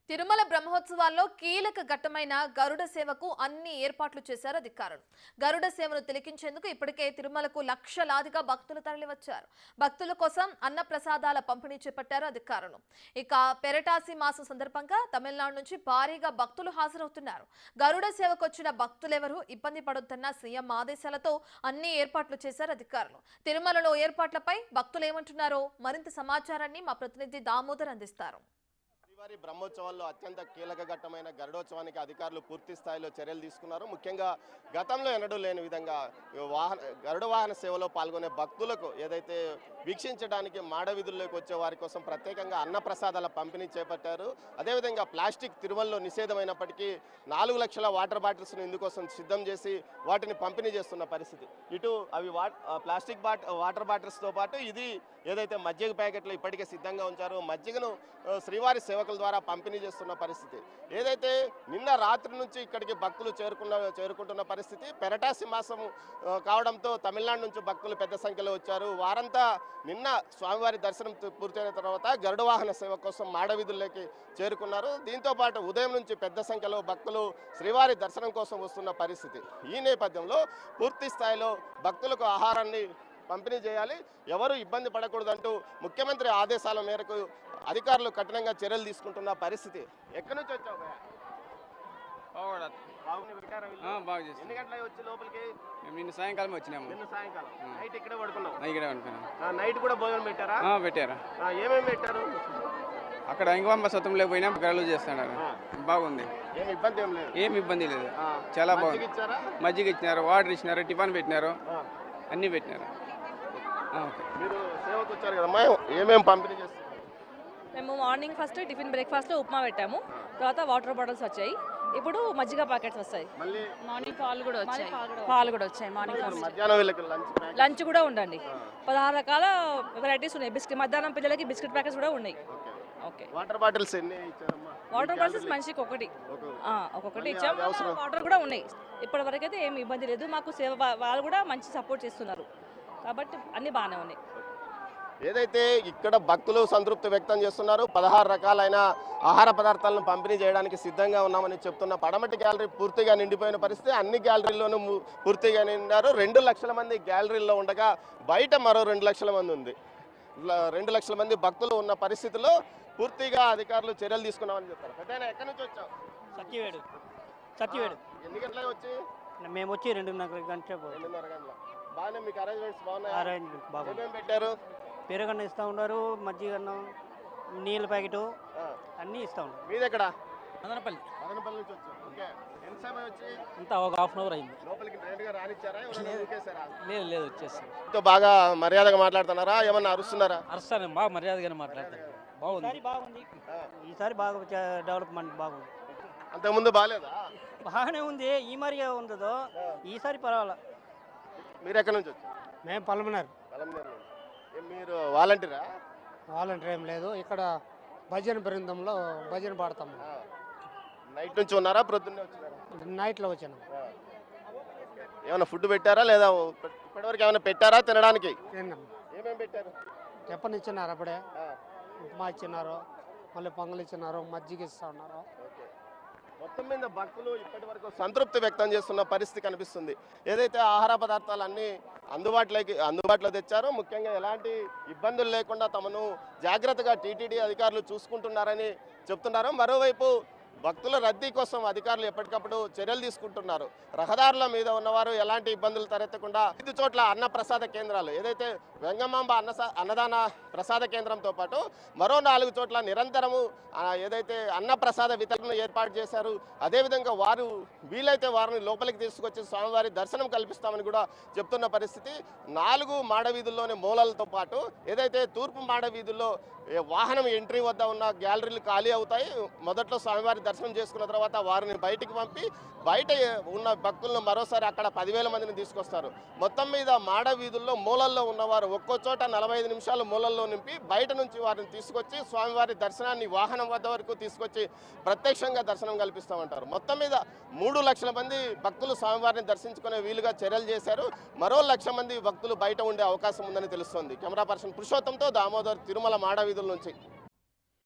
తిరుమల బ్రహ్మోత్సవాల్లో కీలక ఘట్టమైన గరుడ సేవకు అన్ని ఏర్పాట్లు చేశారు అధికారులు. గరుడ సేవను తిలకించేందుకు ఇప్పటికే తిరుమలకు లక్షలాదిగా భక్తులు తరలివచ్చారు. భక్తుల కోసం అన్న ప్రసాదాల పంపిణీ చేపట్టారు అధికారులు. ఇక పెరటాసి మాసం సందర్భంగా తమిళనాడు నుంచి భారీగా భక్తులు హాజరవుతున్నారు. గరుడ సేవకు వచ్చిన భక్తులెవరూ ఇబ్బంది పడొద్దన్న సీఎం ఆదేశాలతో అన్ని ఏర్పాట్లు చేశారు అధికారులు. తిరుమలలో ఏర్పాట్లపై భక్తులు ఏమంటున్నారో మరింత సమాచారాన్ని మా ప్రతినిధి దామోదర్ అందిస్తారు. శ్రీవారి బ్రహ్మోత్సవాల్లో అత్యంత కీలక ఘట్టమైన గరుడోత్సవానికి అధికారులు పూర్తి స్థాయిలో చర్యలు తీసుకున్నారు. ముఖ్యంగా గతంలో ఎన్నడూ లేని విధంగా గరుడ వాహన సేవలో పాల్గొనే భక్తులకు ఏదైతే వీక్షించడానికి మాడవీధుల్లోకి వచ్చే వారి కోసం ప్రత్యేకంగా అన్నప్రసాదాల పంపిణీ చేపట్టారు. అదేవిధంగా ప్లాస్టిక్ తిరుమలలో నిషేధమైనప్పటికీ 4 లక్షల వాటర్ బాటిల్స్ను ఇందుకోసం సిద్ధం చేసి వాటిని పంపిణీ చేస్తున్న పరిస్థితి. ఇటు అవి ప్లాస్టిక్ వాటర్ బాటిల్స్తో పాటు ఇది ఏదైతే మజ్జిగ ప్యాకెట్లు ఇప్పటికే సిద్ధంగా ఉంచారో మజ్జిగను శ్రీవారి సేవకుల ద్వారా పంపిణీ చేస్తున్న పరిస్థితి. ఏదైతే నిన్న రాత్రి నుంచి ఇక్కడికి భక్తులు చేరుకుంటున్న పరిస్థితి. పెరటాసి మాసం కావడంతో తమిళనాడు నుంచి భక్తులు పెద్ద సంఖ్యలో వచ్చారు. వారంతా నిన్న స్వామివారి దర్శనం పూర్తయిన తర్వాత గరుడ వాహన సేవ కోసం మాడవీధుల్లోకి చేరుకున్నారు. దీంతో పాటు ఉదయం నుంచి పెద్ద సంఖ్యలో భక్తులు శ్రీవారి దర్శనం కోసం వస్తున్న పరిస్థితి. ఈ నేపథ్యంలో పూర్తి స్థాయిలో భక్తులకు ఆహారాన్ని పంపిణీ చేయాలి, ఎవరు ఇబ్బంది పడకూడదంటూ ముఖ్యమంత్రి ఆదేశాల మేరకు అధికారులు కఠినంగా చర్యలు తీసుకుంటున్న పరిస్థితి. ఎక్కడి నుంచి వచ్చావు? ఎన్ని గంటలకు వచ్చి లోపలికి? నిన్న సాయంకాలం వచ్చినాము. నిన్న సాయంకాలం నైట్ ఇక్కడే పడుకున్నాం. ఇక్కడే పడుకున్నాం. నైట్ కూడా భోజనం పెట్టారా? పెట్టారు. ఏమేమి పెట్టారు? అక్కడ ఇంకవంబ సత్రంలో పోయినా గరలు చేస్తున్నారు. బాగుంది, ఏమి ఇబ్బంది ఏం లేదు. ఏమి ఇబ్బంది లేదు, చాలా బాగుంది. మజ్జిగ ఇచ్చినారు, వాటర్ ఇచ్చినారు, టిఫాన్ పెట్టినారు, అన్నీ పెట్టినారు. మీరు సేవకు వచ్చారు కదమ్మా, ఏమేమి పంపిణీ చేస్తారు? మేము మార్నింగ్ ఫస్ట్ టిఫిన్ బ్రేక్ఫాస్ట్లో ఉప్మా పెట్టాము, తర్వాత వాటర్ బాటిల్స్ వచ్చాయి, ఇప్పుడు మజ్జిగ ప్యాకెట్స్ వస్తాయి, మార్నింగ్ పాలు కూడా వచ్చాయి. మార్నింగ్ మధ్యాహ్నం లంచ్ కూడా ఉండండి. 16 రకాల వెరైటీస్ ఉన్నాయి. మధ్యాహ్నం పిల్లలకి బిస్కెట్ ప్యాకెట్స్ కూడా ఉన్నాయి. ఓకే, వాటర్ బాటిల్స్ ఎన్ని ఇచ్చారమ్మా? వాటర్ బాటిల్స్ మనిషికి ఒక్కొక్కటి ఇచ్చాము. వాటర్ కూడా ఉన్నాయి. ఇప్పటి వరకు అయితే ఏమి ఇబ్బంది లేదు. మాకు సేవ వాళ్ళు కూడా మంచి సపోర్ట్ చేస్తున్నారు కాబట్టి అన్ని బాగానే ఉన్నాయి. ఏదైతే ఇక్కడ భక్తులు సంతృప్తి వ్యక్తం చేస్తున్నారు. 16 రకాలైన ఆహార పదార్థాలను పంపిణీ చేయడానికి సిద్ధంగా ఉన్నామని చెప్తున్న పడమటి గ్యాలరీ పూర్తిగా నిండిపోయిన పరిస్థితి. అన్ని గ్యాలరీల్లోనూ పూర్తిగా నిండారు. 2 లక్షల మంది గ్యాలరీల్లో ఉండగా బయట మరో 2 లక్షల మంది ఉంది. 2 లక్షల మంది భక్తులు ఉన్న పరిస్థితిలో పూర్తిగా అధికారులు చర్యలు తీసుకున్నామని చెప్తారు. పెద్దయినా ఎక్కడి నుంచి వచ్చావు? సత్యవేడు. ఎన్ని గంటలకు వచ్చి? మేము వచ్చి 2:30 గంటల. బాగానే మీకు అరేంజ్మెంట్స్ బాగున్నాయి? అరేంజ్మెంట్ బాగుంది. ఏమేమి పెట్టారు? పెరుగన్నం ఇస్తూ ఉన్నారు, మజ్జిగ అన్నం, నీళ్ళ ప్యాకెట్ అన్నీ ఇస్తూ ఉన్నారు. మీది ఎక్కడ? మదనపల్లి నుంచి వచ్చారు. ఓకే, ఎంత సమయం వచ్చి? అంతా ఒక హాఫ్ అన్ అవర్ అయింది. లోపలికి ట్రైన్గా రానిచ్చారా? లేదు వచ్చేసి. బాగా మర్యాదగా మాట్లాడుతున్నారా? ఏమన్నా అరుస్తున్నారా? అరుస్తాను, బాగా మర్యాదగానే మాట్లాడతాను. బాగుంది. ఈసారి బాగా డెవలప్మెంట్ బాగుంది. అంతకుముందు బాగాలేదా? బాగానే ఉంది. ఈ మరిగా ఉందో ఈసారి పర్వాలా. మీరు ఎక్కడి నుంచి వచ్చారు? మేము పలమనేరు. మీరు వాలంటీరా? వాలంటీర్ ఏం లేదు, ఇక్కడ భజన బృందంలో భజన పాడతాము. నైట్ నుంచి ఉన్నారా? ప్రొద్దున్నే వచ్చినారా? నైట్లో వచ్చాను. ఏమైనా ఫుడ్ పెట్టారా లేదా? ఇప్పటివరకు ఏమైనా పెట్టారా తినడానికి? ఏమేమి పెట్టారు? టిఫిన్ ఇచ్చినారు, అప్పుడే ఉప్మా ఇచ్చినారు, మళ్ళీ పొంగల్ ఇచ్చినారు, మజ్జిగ ఇస్తా ఉన్నారు. మొత్తం మీద భక్తులు ఇప్పటి వరకు సంతృప్తి వ్యక్తం చేస్తున్న పరిస్థితి కనిపిస్తుంది. ఏదైతే ఆహార పదార్థాలు అన్నీ అందుబాటులో తెచ్చారో ముఖ్యంగా ఎలాంటి ఇబ్బందులు లేకుండా తమను జాగ్రత్తగా టీటీడీ అధికారులు చూసుకుంటున్నారని చెప్తున్నారు. మరోవైపు భక్తుల రద్దీ కోసం అధికారులు ఎప్పటికప్పుడు చర్యలు తీసుకుంటున్నారు. రహదారుల మీద ఉన్నవారు ఎలాంటి ఇబ్బందులు తలెత్తకుండా 5 చోట్ల అన్న ప్రసాద కేంద్రాలు, ఏదైతే వెంగమాంబ అన్నదాన ప్రసాద కేంద్రంతో పాటు మరో 4 చోట్ల నిరంతరము ఏదైతే అన్న ప్రసాద వితరణ ఏర్పాటు చేశారు. అదేవిధంగా వారు వీలైతే వారిని లోపలికి తీసుకొచ్చి స్వామివారి దర్శనం కల్పిస్తామని కూడా చెప్తున్న పరిస్థితి. 4 మాడవీధుల్లోని మూలలతో పాటు ఏదైతే తూర్పు మాడవీధుల్లో వాహనం ఎంట్రీ వద్ద ఉన్న గ్యాలరీలు ఖాళీ అవుతాయి. మొదట్లో స్వామివారి దర్శనం చేసుకున్న తర్వాత వారిని బయటికి పంపి బయట ఉన్న భక్తులను మరోసారి అక్కడ 10,000 మందిని తీసుకొస్తారు. మొత్తం మీద మాడ వీధుల్లో మూలల్లో ఉన్నవారు ఒక్కో చోట 45 నిమిషాలు మూలల్లో నింపి బయట నుంచి వారిని తీసుకొచ్చి స్వామివారి దర్శనాన్ని వాహనం వద్ద వరకు తీసుకొచ్చి ప్రత్యక్షంగా దర్శనం కల్పిస్తామంటారు. మొత్తం మీద 3 లక్షల మంది భక్తులు స్వామివారిని దర్శించుకునే వీలుగా చర్యలు చేశారు. మరో 1 లక్ష మంది భక్తులు బయట ఉండే అవకాశం ఉందని తెలుస్తోంది. కెమెరా పర్సన్ పురుషోత్తంతో దామోదర్, తిరుమల మాడ వీధుల నుంచి.